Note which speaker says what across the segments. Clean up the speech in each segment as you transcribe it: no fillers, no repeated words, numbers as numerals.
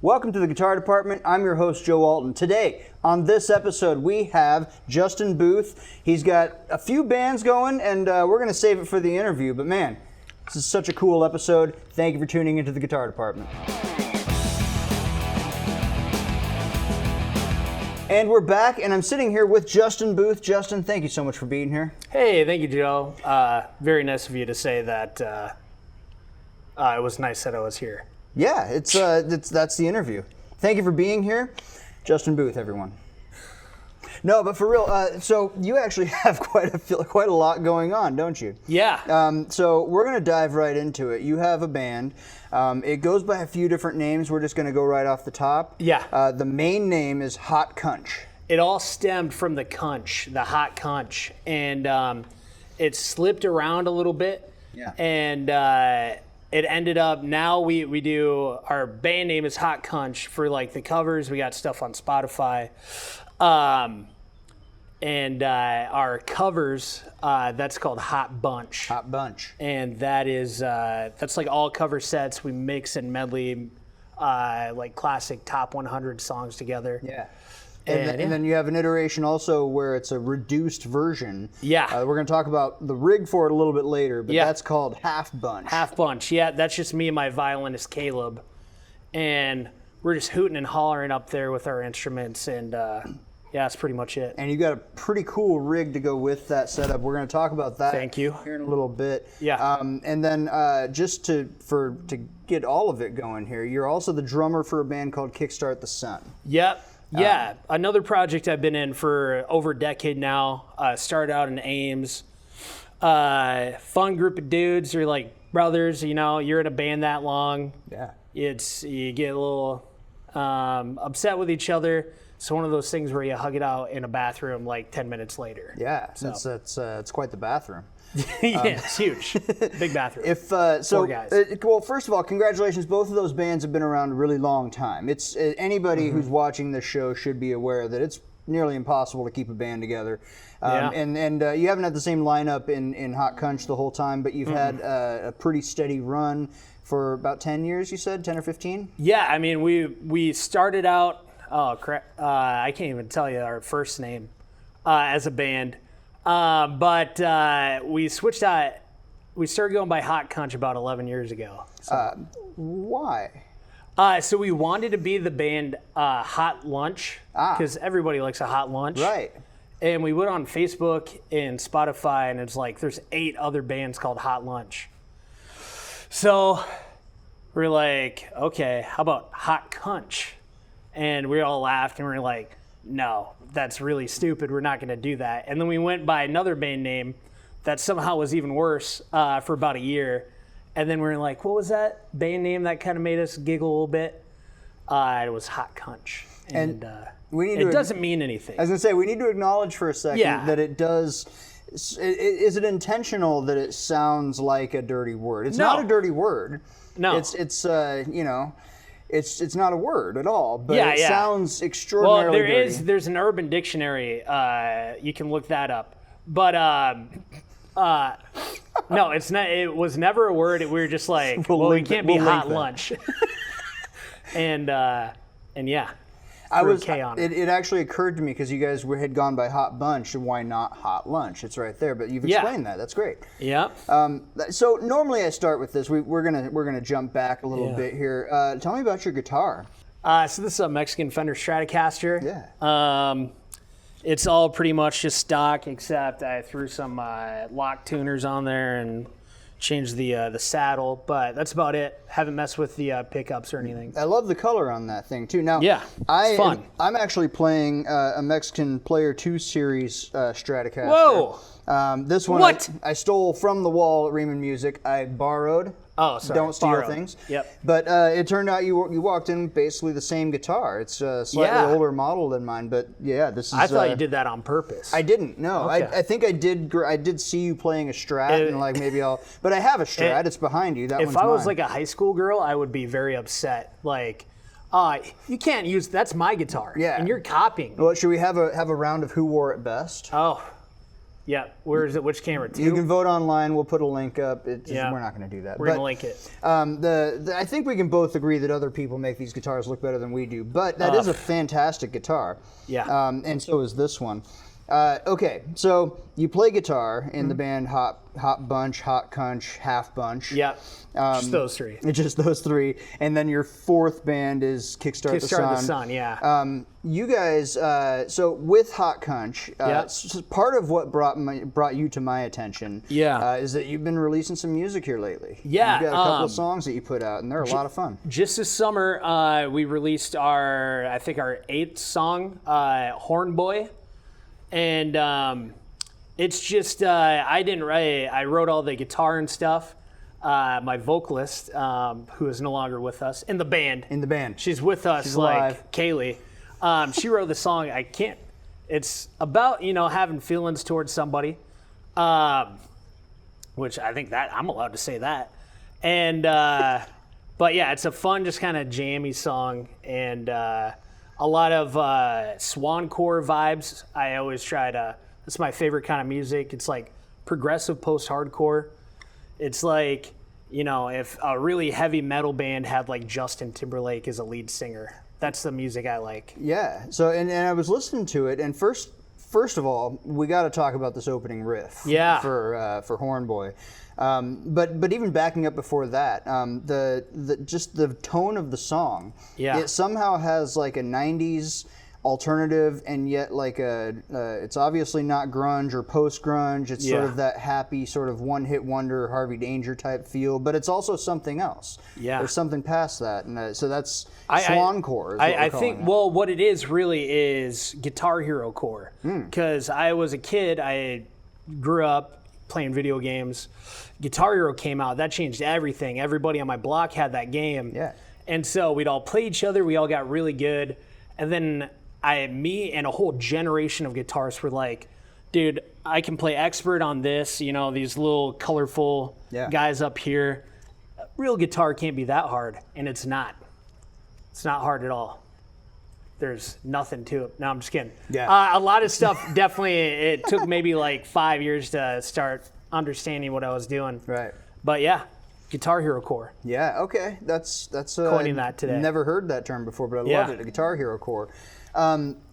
Speaker 1: Welcome to the Guitar Department. I'm your host, Joe Alton. Today, on this episode, we have Justin Booth. He's got a few bands going, and we're going to save it for the interview. But man, this is such a cool episode. Thank you for tuning into the Guitar Department. And we're back, and I'm sitting here with Justin Booth. Justin, thank you so much for being here.
Speaker 2: Hey, thank you, Joe. Very nice of you to say that it was nice that I was here.
Speaker 1: Yeah, that's the interview. Thank you for being here. Justin Booth, everyone. No, but for real, so you actually have quite a lot going on, don't you?
Speaker 2: Yeah.
Speaker 1: So we're going to dive right into it. You have a band. It goes by a few different names. We're just going to go right off the top.
Speaker 2: Yeah.
Speaker 1: The main name is Hot Cunch.
Speaker 2: It all stemmed from the Cunch, the Hot Cunch, and it slipped around a little bit.
Speaker 1: Yeah.
Speaker 2: And it ended up, now we do, our band name is Hot Cunch for like the covers. We got stuff on Spotify. And our covers, that's called Hot Bunch.
Speaker 1: Hot Bunch.
Speaker 2: And that is, that's like all cover sets. We mix and medley like classic top 100 songs together.
Speaker 1: Yeah. And then you have an iteration also where it's a reduced version.
Speaker 2: Yeah.
Speaker 1: We're going to talk about the rig for it a little bit later, but
Speaker 2: Yeah.
Speaker 1: that's called Half Bunch.
Speaker 2: Half Bunch, yeah, that's just me and my violinist Caleb. And we're just hooting and hollering up there with our instruments, and yeah, that's pretty much it.
Speaker 1: And you got a pretty cool rig to go with that setup. We're going to talk about that
Speaker 2: Thank you.
Speaker 1: here in a little bit.
Speaker 2: Yeah.
Speaker 1: And then just to get all of it going here, you're also the drummer for a band called Kickstart the Sun.
Speaker 2: Yep. Yeah, another project I've been in for over a decade now. Started out in Ames. Fun group of dudes. You're like brothers, you know, you're in a band that long.
Speaker 1: Yeah.
Speaker 2: You get a little upset with each other. It's one of those things where you hug it out in a bathroom like 10 minutes later.
Speaker 1: Yeah,
Speaker 2: So.
Speaker 1: it's quite the bathroom.
Speaker 2: Yeah, it's huge. Big bathroom.
Speaker 1: If
Speaker 2: Four
Speaker 1: so,
Speaker 2: guys.
Speaker 1: well, first of all, congratulations. Both of those bands have been around a really long time. It's anybody who's watching this show should be aware that it's nearly impossible to keep a band together.
Speaker 2: Yeah.
Speaker 1: And you haven't had the same lineup in Hot Cunch the whole time, but you've had a pretty steady run for about 10 years. You said 10 or 15.
Speaker 2: Yeah, I mean, we started out. Oh crap! I can't even tell you our first name as a band, but we switched out. We started going by Hot Cunch about 11 years ago. So,
Speaker 1: Why?
Speaker 2: so we wanted to be the band Hot Lunch because everybody likes a hot lunch,
Speaker 1: Right.
Speaker 2: And we went on Facebook and Spotify, and it's like there's 8 other bands called Hot Lunch. So we're like, okay, how about Hot Cunch? And we all laughed, and we were like, no, that's really stupid. We're not going to do that. And then we went by another band name that somehow was even worse for about a year. And then we were like, what was that band name that kind of made us giggle a little bit? It was Hot Cunch. And it doesn't mean anything.
Speaker 1: I was going to say, we need to acknowledge for a second that it does. Is it intentional that it sounds like a dirty word? It's not a dirty word.
Speaker 2: No.
Speaker 1: It's you know, it's not a word at all, but
Speaker 2: Yeah,
Speaker 1: it
Speaker 2: yeah.
Speaker 1: sounds extraordinarily dirty.
Speaker 2: There's an Urban Dictionary. You can look that up. But no, it's not. It was never a word. We were just like, we can't be Hot Lunch. and yeah.
Speaker 1: It actually occurred to me because you guys had gone by Hot Bunch, and why not Hot Lunch? It's right there, but you've explained that. That's great.
Speaker 2: Yep.
Speaker 1: So normally I start with this. We're gonna jump back a little bit here. Tell me about your guitar.
Speaker 2: So this is a Mexican Fender Stratocaster.
Speaker 1: Yeah.
Speaker 2: It's all pretty much just stock, except I threw some lock tuners on there and changed the saddle, but that's about it. Haven't messed with the pickups or anything.
Speaker 1: I love the color on that thing too. Now,
Speaker 2: Yeah, it's fun.
Speaker 1: I'm actually playing a Mexican Player 2 Series Stratocaster.
Speaker 2: Whoa!
Speaker 1: This one
Speaker 2: What?
Speaker 1: I stole from the wall at Riemann Music. I borrowed.
Speaker 2: Oh, sorry.
Speaker 1: Don't steal
Speaker 2: Borrowed.
Speaker 1: things.
Speaker 2: Yep.
Speaker 1: But it turned out you walked in with basically the same guitar. It's a slightly older model than mine, but yeah, this is.
Speaker 2: I thought you did that on purpose.
Speaker 1: I didn't. No,
Speaker 2: Okay.
Speaker 1: I think I did. I did see you playing a Strat, and like maybe I'll. But I have a Strat. It's behind you. That
Speaker 2: If
Speaker 1: one's
Speaker 2: I was
Speaker 1: mine.
Speaker 2: like a high school girl, I would be very upset. Like, you can't use that's my guitar.
Speaker 1: Yeah.
Speaker 2: And you're copying.
Speaker 1: Well, should we have a round of who wore it best?
Speaker 2: Oh. Yeah. Where is it? Which camera?
Speaker 1: You
Speaker 2: 2?
Speaker 1: can vote online. We'll put a link up.
Speaker 2: Yeah.
Speaker 1: We're not going to do that.
Speaker 2: We're going to link it.
Speaker 1: I think we can both agree that other people make these guitars look better than we do, but that is a fantastic guitar.
Speaker 2: Yeah.
Speaker 1: And so is this one. Okay, so you play guitar in the band Hot Bunch, Hot Cunch, Half Bunch.
Speaker 2: Yep. Just those 3.
Speaker 1: Just those 3. And then your 4th band is Kickstart the Sun.
Speaker 2: Kickstart the Sun, yeah.
Speaker 1: You guys, so with Hot Cunch, part of what brought you to my attention is that you've been releasing some music here lately.
Speaker 2: Yeah.
Speaker 1: You've got a couple of songs that you put out, and they're a lot of fun.
Speaker 2: Just this summer, we released our 8th song, Horn Boy. And it's just, I didn't write, I wrote all the guitar and stuff. My vocalist, who is no longer with us, in the band. She's with us,
Speaker 1: She's alive.
Speaker 2: Kaylee. She wrote the song, it's about, having feelings towards somebody, which I think that, I'm allowed to say that. And, but yeah, it's a fun, just kind of jammy song, and a lot of swancore vibes. I always try to, it's my favorite kind of music. It's like progressive post-hardcore. It's like, if a really heavy metal band had like Justin Timberlake as a lead singer. That's the music I like.
Speaker 1: Yeah. So, and I was listening to it, and first of all, we got to talk about this opening riff.
Speaker 2: Yeah.
Speaker 1: For Horn Boy. But even backing up before that, just the tone of the song.
Speaker 2: Yeah.
Speaker 1: It somehow has like a '90s alternative, and yet like it's obviously not grunge or post grunge. It's sort of that happy sort of one-hit wonder Harvey Danger type feel, but it's also something else.
Speaker 2: Yeah.
Speaker 1: There's something past that, and so that's swancore.
Speaker 2: I think what it is really is Guitar Hero core. Because I was a kid, I grew up playing video games. Guitar Hero came out, that changed everything. Everybody on my block had that game.
Speaker 1: Yeah.
Speaker 2: And so we'd all play each other, we all got really good. And then me and a whole generation of guitarists were like, dude, I can play expert on this, these little colorful guys up here. Real guitar can't be that hard, and it's not. It's not hard at all. There's nothing to it. No, I'm just kidding.
Speaker 1: Yeah.
Speaker 2: A lot of stuff, definitely, it took maybe like 5 years to start understanding what I was doing.
Speaker 1: Right.
Speaker 2: But yeah, Guitar Hero core.
Speaker 1: Yeah, okay. That's
Speaker 2: coining that today.
Speaker 1: Never heard that term before, but I love it. A Guitar Hero core.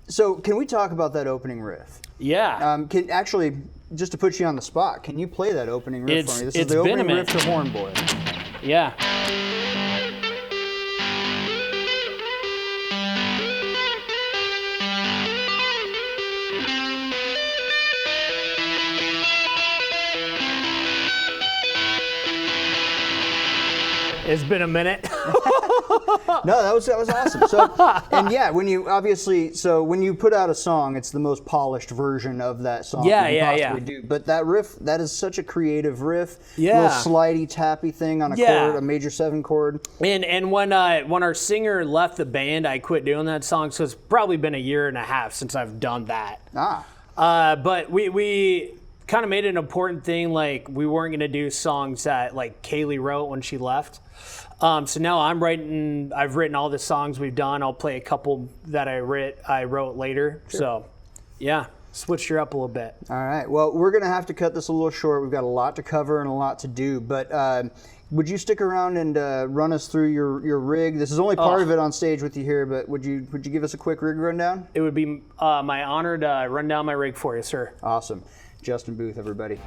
Speaker 1: So can we talk about that opening riff?
Speaker 2: Yeah.
Speaker 1: Can actually, just to put you on the spot, can you play that opening riff for me? This is the opening riff to Horn Boy.
Speaker 2: Yeah. It's been a minute.
Speaker 1: No, that was awesome. So, and yeah, when you put out a song, it's the most polished version of that song you can possibly do. But that riff, that is such a creative riff.
Speaker 2: Yeah.
Speaker 1: Little slidey, tappy thing on a chord, a major 7 chord.
Speaker 2: And when our singer left the band, I quit doing that song. So it's probably been 1.5 years since I've done that. But we kind of made it an important thing, like we weren't going to do songs that like Kaylee wrote when she left. So now I've written all the songs we've done. I'll play a couple that I wrote later. Sure. So yeah, switched her up a little bit.
Speaker 1: All right, well, we're going to have to cut this a little short. We've got a lot to cover and a lot to do, but would you stick around and run us through your rig? This is only part of it on stage with you here, but would you give us a quick rig rundown?
Speaker 2: It would be my honor to run down my rig for you, sir.
Speaker 1: Awesome. Justin Booth, everybody.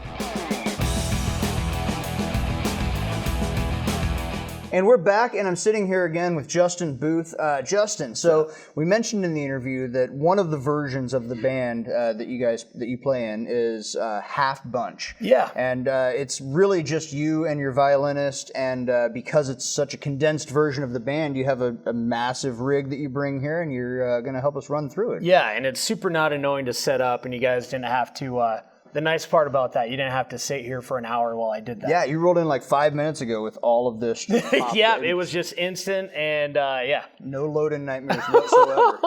Speaker 1: And we're back, and I'm sitting here again with Justin Booth. Justin, so we mentioned in the interview that one of the versions of the band that you play in is Half Bunch.
Speaker 2: Yeah.
Speaker 1: And it's really just you and your violinist, and because it's such a condensed version of the band, you have a massive rig that you bring here, and you're going to help us run through it.
Speaker 2: Yeah, and it's super not annoying to set up, and you guys didn't have to... The nice part about that, you didn't have to sit here for an hour while I did that.
Speaker 1: Yeah, you rolled in like 5 minutes ago with all of this.
Speaker 2: Yeah, it was just instant, and yeah.
Speaker 1: No load-in nightmares whatsoever.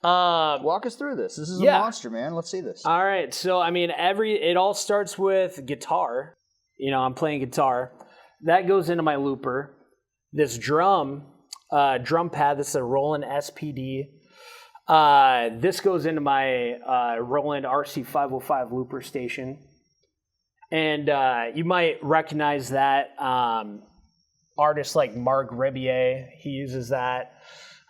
Speaker 1: Walk us through this. This is a monster, man. Let's see this.
Speaker 2: All right, so I mean, it all starts with guitar. I'm playing guitar. That goes into my looper. This drum pad, this is a Roland SPD. This goes into my Roland RC505 looper station. And you might recognize that artists like Marc Rebillet, he uses that.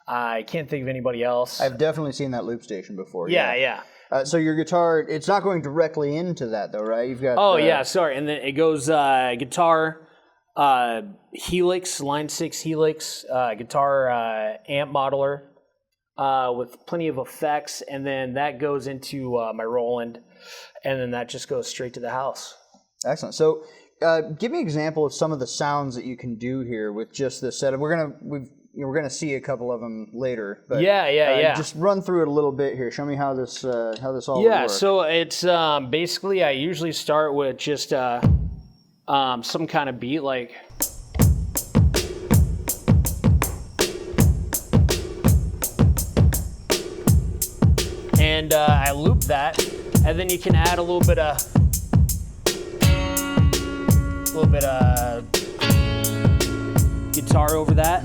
Speaker 2: I can't think of anybody else.
Speaker 1: I've definitely seen that loop station before.
Speaker 2: Yeah.
Speaker 1: So your guitar, it's not going directly into that though, right? You've got.
Speaker 2: Oh yeah, sorry. And then it goes guitar, Helix, Line 6 Helix, guitar amp modeler with plenty of effects, and then that goes into my Roland, and then that just goes straight to the house.
Speaker 1: Excellent. So give me an example of some of the sounds that you can do here with just this setup. We're gonna see a couple of them later. But,
Speaker 2: Yeah.
Speaker 1: Just run through it a little bit here. Show me how this all works.
Speaker 2: Yeah, so it's basically I usually start with just some kind of beat like. And I loop that, and then you can add a little bit of guitar over that.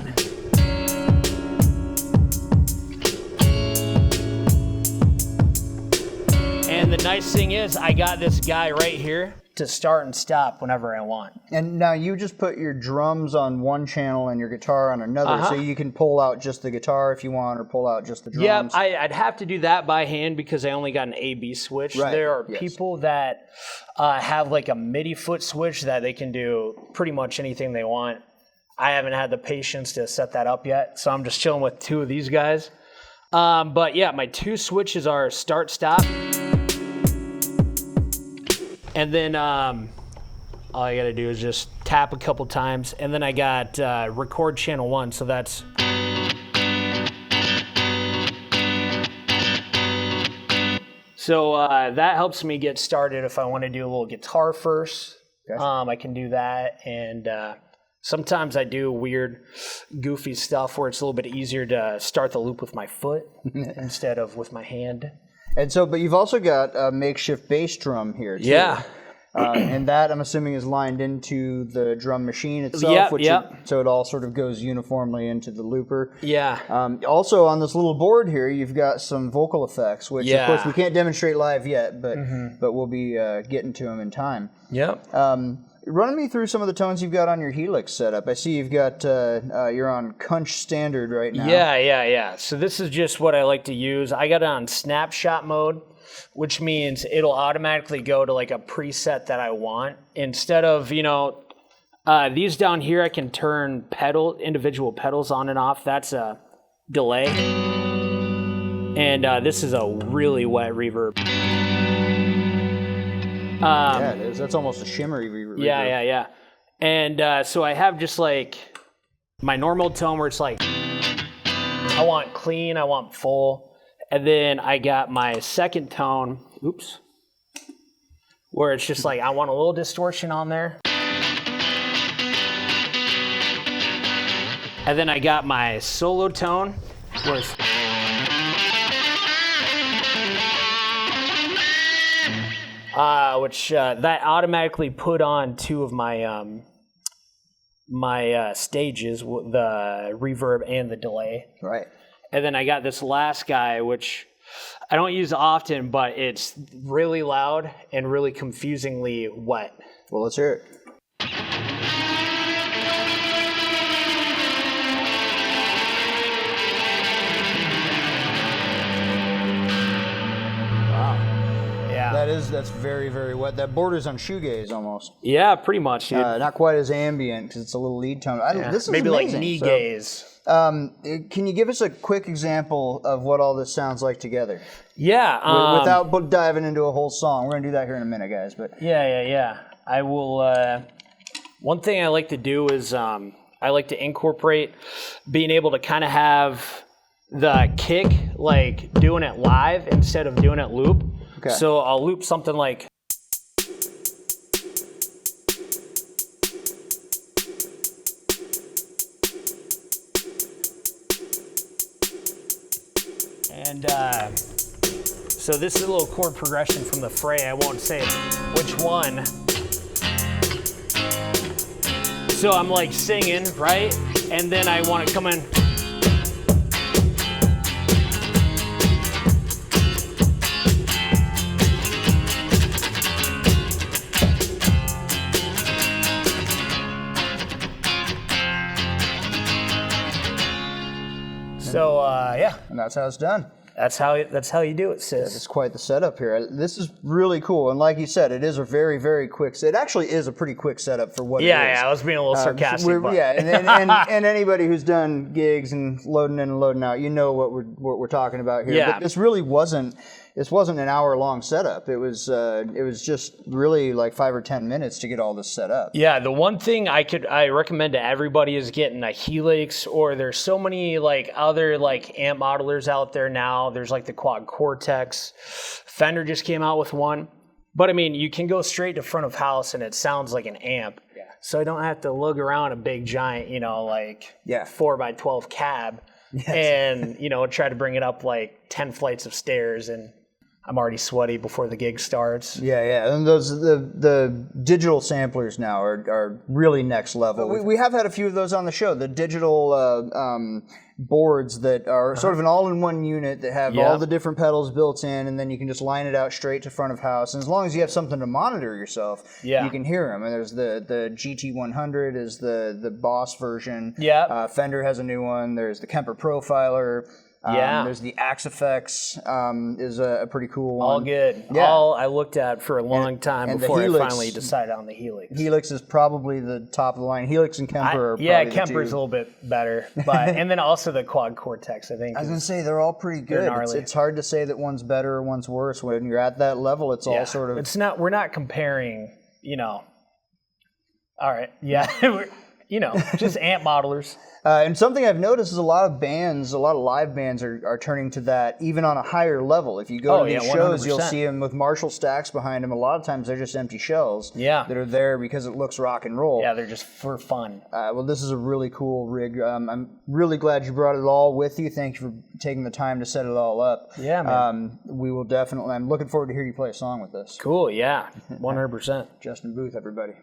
Speaker 2: And the nice thing is I got this guy right here to start and stop whenever I want.
Speaker 1: And now you just put your drums on one channel and your guitar on another, so you can pull out just the guitar if you want, or pull out just the drums.
Speaker 2: Yeah, I'd have to do that by hand because I only got an A/B switch.
Speaker 1: Right.
Speaker 2: There are people that have like a MIDI foot switch that they can do pretty much anything they want. I haven't had the patience to set that up yet, so I'm just chilling with two of these guys. But yeah, my two switches are start, stop. And then all I gotta do is just tap a couple times, and then I got record channel 1, so that's. So that helps me get started if I want to do a little guitar first.
Speaker 1: Gotcha.
Speaker 2: I can do that, and sometimes I do weird, goofy stuff where it's a little bit easier to start the loop with my foot instead of with my hand.
Speaker 1: And so, but you've also got a makeshift bass drum here, too.
Speaker 2: Yeah.
Speaker 1: And that, I'm assuming, is lined into the drum machine itself,
Speaker 2: Yep.
Speaker 1: So it all sort of goes uniformly into the looper.
Speaker 2: Yeah.
Speaker 1: Also, on this little board here, you've got some vocal effects, which, of course,
Speaker 2: Yeah.
Speaker 1: we can't demonstrate live yet, but we'll be getting to them in time.
Speaker 2: Yep.
Speaker 1: Run me through some of the tones you've got on your Helix setup. I see you've got, you're on Kunch Standard right now.
Speaker 2: Yeah. So this is just what I like to use. I got it on snapshot mode, which means it'll automatically go to like a preset that I want. Instead of, these down here, I can turn individual pedals on and off. That's a delay. And this is a really wet reverb.
Speaker 1: Yeah, it is. That's almost a shimmery reverb.
Speaker 2: Yeah. And so I have just like my normal tone where it's like, I want clean, I want full. And then I got my second tone, where it's just like, I want a little distortion on there. And then I got my solo tone, where it's that automatically put on two of my my stages, the reverb and the delay.
Speaker 1: Right.
Speaker 2: And then I got this last guy, which I don't use often, but it's really loud and really confusingly wet.
Speaker 1: Well, let's hear it. That's very, very wet. That borders on shoegaze almost.
Speaker 2: Yeah, pretty much, dude.
Speaker 1: Not quite as ambient because it's a little lead tone. This is
Speaker 2: maybe
Speaker 1: amazing.
Speaker 2: like knee gaze.
Speaker 1: Can you give us a quick example of what all this sounds like together?
Speaker 2: Yeah.
Speaker 1: Without diving into a whole song. We're going to do that here in a minute, guys. But
Speaker 2: Yeah. I will. One thing I like to do is I like to incorporate being able to kind of have the kick like doing it live instead of doing it loop.
Speaker 1: Okay.
Speaker 2: So I'll loop something like. And so this is a little chord progression from the fray. I won't say which one. So I'm like singing, right? And then I want to come in. Yeah.
Speaker 1: And that's how it's done.
Speaker 2: That's how you do it, sis.
Speaker 1: It's quite the setup here. This is really cool, and like you said, it is a very, very quick. It actually is a pretty quick setup for what it is.
Speaker 2: Yeah, I was being a little sarcastic. But.
Speaker 1: Yeah, and anybody who's done gigs and loading in and loading out, you know what we're talking about here.
Speaker 2: Yeah.
Speaker 1: But this really wasn't. This wasn't an hour-long setup. It was just really like 5 or 10 minutes to get all this set up.
Speaker 2: Yeah, the one thing I recommend to everybody is getting a Helix, or there's so many like other like amp modelers out there now. There's like the Quad Cortex. Fender just came out with one. But I mean, you can go straight to front of house and it sounds like an amp. Yeah. So I don't have to lug around a big giant, 4x12 cab and, try to bring it up like 10 flights of stairs, and I'm already sweaty before the gig starts.
Speaker 1: Yeah, and the digital samplers now are really next level. We have had a few of those on the show. The digital boards that are sort of an all-in-one unit that have all the different pedals built in, and then you can just line it out straight to front of house. And as long as you have something to monitor yourself, you can hear them. And there's the GT100 is the Boss version.
Speaker 2: Yeah.
Speaker 1: Fender has a new one. There's the Kemper Profiler. There's the Axe Effects is a pretty cool one.
Speaker 2: All good.
Speaker 1: Yeah.
Speaker 2: All I looked at for a long time
Speaker 1: and
Speaker 2: before
Speaker 1: Helix,
Speaker 2: I finally decided on the Helix.
Speaker 1: Helix is probably the top of the line. Helix and Kemper are probably
Speaker 2: Kemper's a little bit better. But and then also the Quad Cortex, I think.
Speaker 1: I was going to say, they're all pretty good. It's hard to say that one's better or one's worse. When you're at that level, it's all sort of...
Speaker 2: We're not comparing, All right. Yeah. Just amp modelers.
Speaker 1: And something I've noticed is a lot of live bands are turning to that even on a higher level. If you go to these shows, 100%. You'll see them with Marshall stacks behind them. A lot of times they're just empty shells that are there because it looks rock and roll.
Speaker 2: Yeah, they're just for fun.
Speaker 1: Well, this is a really cool rig. I'm really glad you brought it all with you. Thank you for taking the time to set it all up.
Speaker 2: Yeah, man.
Speaker 1: We will definitely. I'm looking forward to hear you play a song with this.
Speaker 2: Cool, yeah. 100%.
Speaker 1: Justin Booth, everybody.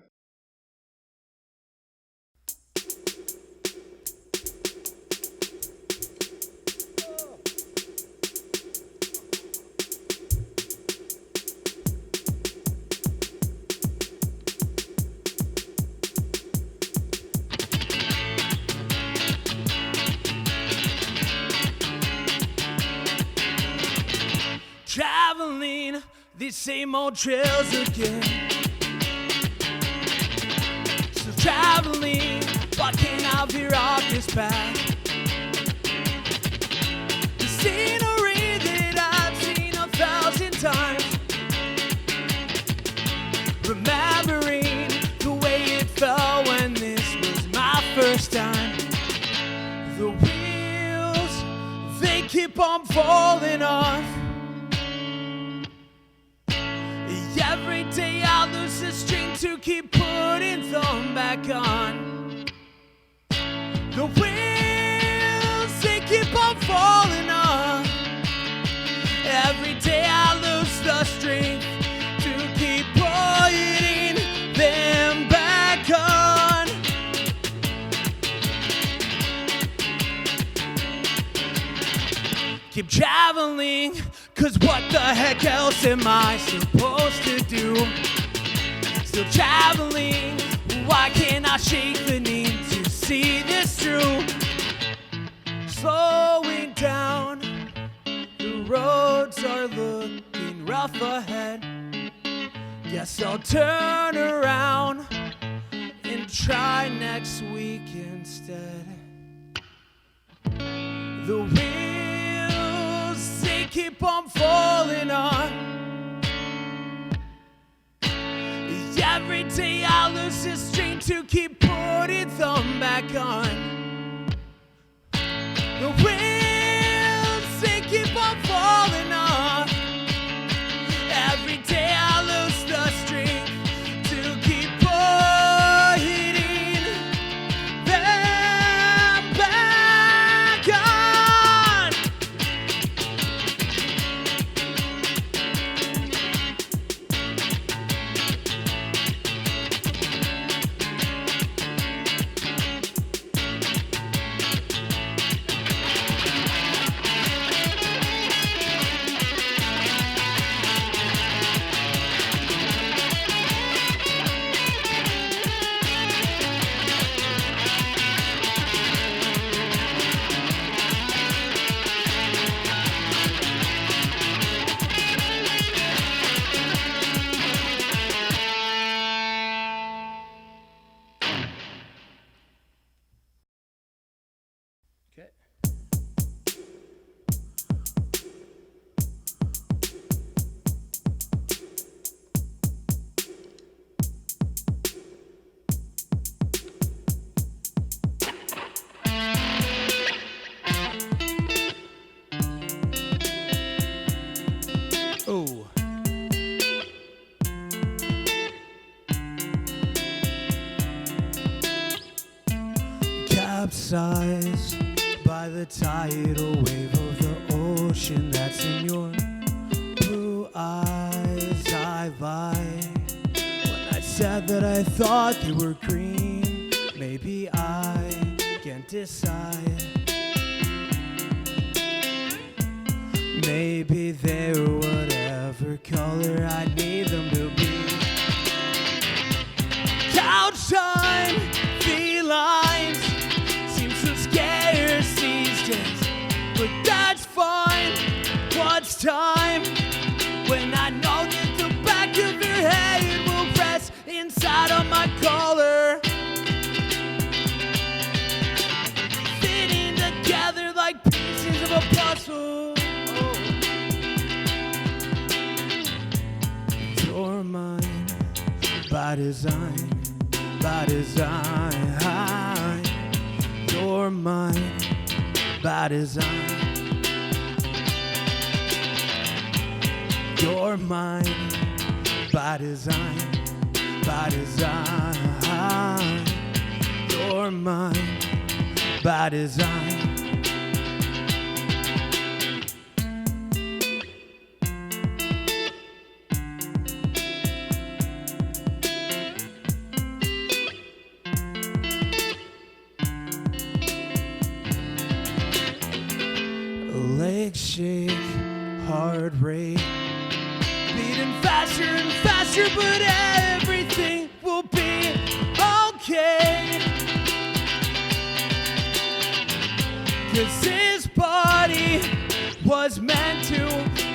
Speaker 3: Traveling these same old trails again. Still traveling, why can't I veer off this path? The scenery that I've seen 1,000 times. Remembering the way it felt when this was my first time. The wheels, they keep on falling off. Every day I lose a string to keep putting them back on. The wheels, they keep on falling off. Every day I lose the strength to keep putting them back on. Keep traveling, 'cause what the heck else am I supposed to do? Still traveling, why can't I shake the need to see this through? Slowing down, the roads are looking rough ahead. Guess I'll turn around and try next week instead. The wheels, they keep on falling on. Every day I lose the strength to keep putting them back on. The wheels, they keep on falling off. Every day I lose the strength to keep putting them back on. hypnotized by the tidal wave of the ocean that's in your blue eyes. I lied when I said that I thought they were green. Maybe I can't decide. Maybe they're whatever color I need them to be. Couch time, felines seem so scarce these days, but that's fine. What's time when I know that the back of your head will rest inside of my collar, fitting together like pieces of a puzzle. You're mine by design, by design. You're mine by design. You're mine by design, by design. You're mine by design. Legs shake, heart rate beating faster and faster, but everything will be okay. 'Cause this body was meant to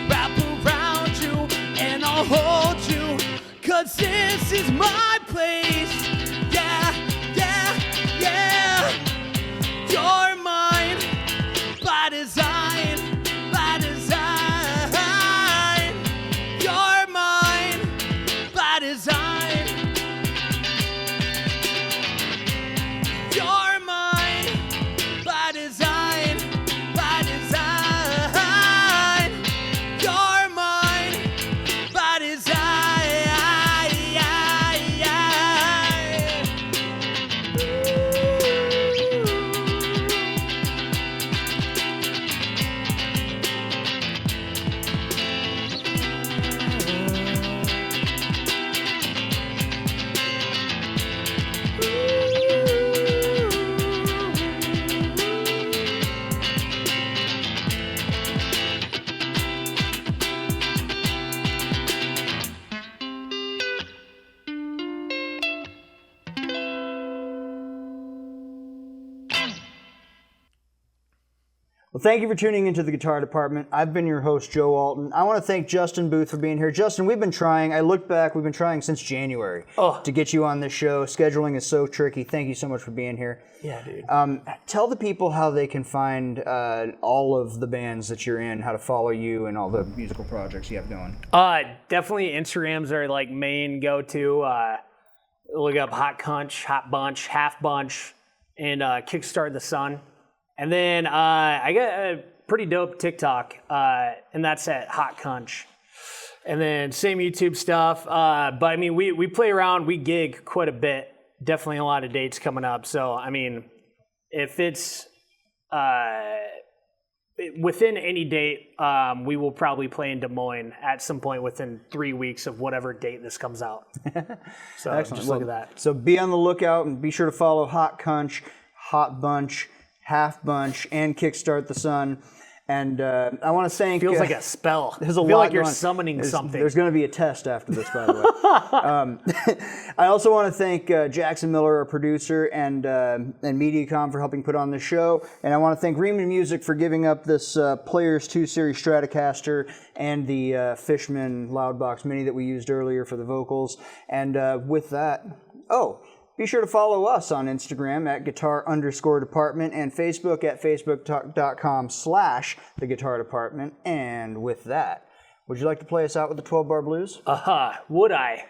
Speaker 3: wrap around you, and I'll hold you. 'Cause this is my place. Yeah, yeah, yeah. You're mine by design, by design. You're mine by design. You're mine by design, by design. You're mine by design.
Speaker 1: Well, thank you for tuning into the Guitar Department. I've been your host, Joe Alton. I want to thank Justin Booth for being here. Justin, we've been trying. I looked back. We've been trying since January to get you on this show. Scheduling is so tricky. Thank you so much for being here.
Speaker 2: Yeah, dude.
Speaker 1: Tell the people how they can find all of the bands that you're in, how to follow you, and all the musical projects you have going.
Speaker 2: Definitely Instagrams are like main go-to. Look up Hot Cunch, Hot Bunch, Half Bunch, and Kickstart the Sun. And then I got a pretty dope TikTok, and that's at Hot Cunch. And then same YouTube stuff. But I mean, we play around, we gig quite a bit. Definitely a lot of dates coming up. So, I mean, if it's within any date, we will probably play in Des Moines at some point within 3 weeks of whatever date this comes out. So
Speaker 1: Excellent.
Speaker 2: just look at that.
Speaker 1: So be on the lookout and be sure to follow Hot Cunch, Hot Bunch, Half Bunch, and Kickstart the Sun. And I want to thank...
Speaker 2: Feels like a spell.
Speaker 1: There's a
Speaker 2: I feel
Speaker 1: lot
Speaker 2: like you're
Speaker 1: going-
Speaker 2: summoning something.
Speaker 1: There's going to be a test after this, by the way. I also want to thank Jackson Miller, our producer, and MediaCom for helping put on this show. And I want to thank Riemann Music for giving up this Players 2 Series Stratocaster and the Fishman Loudbox Mini that we used earlier for the vocals. And with that... be sure to follow us on Instagram at guitar_department and Facebook at facebook.com/the Guitar Department. And with that, would you like to play us out with the 12 Bar Blues?
Speaker 2: Would I?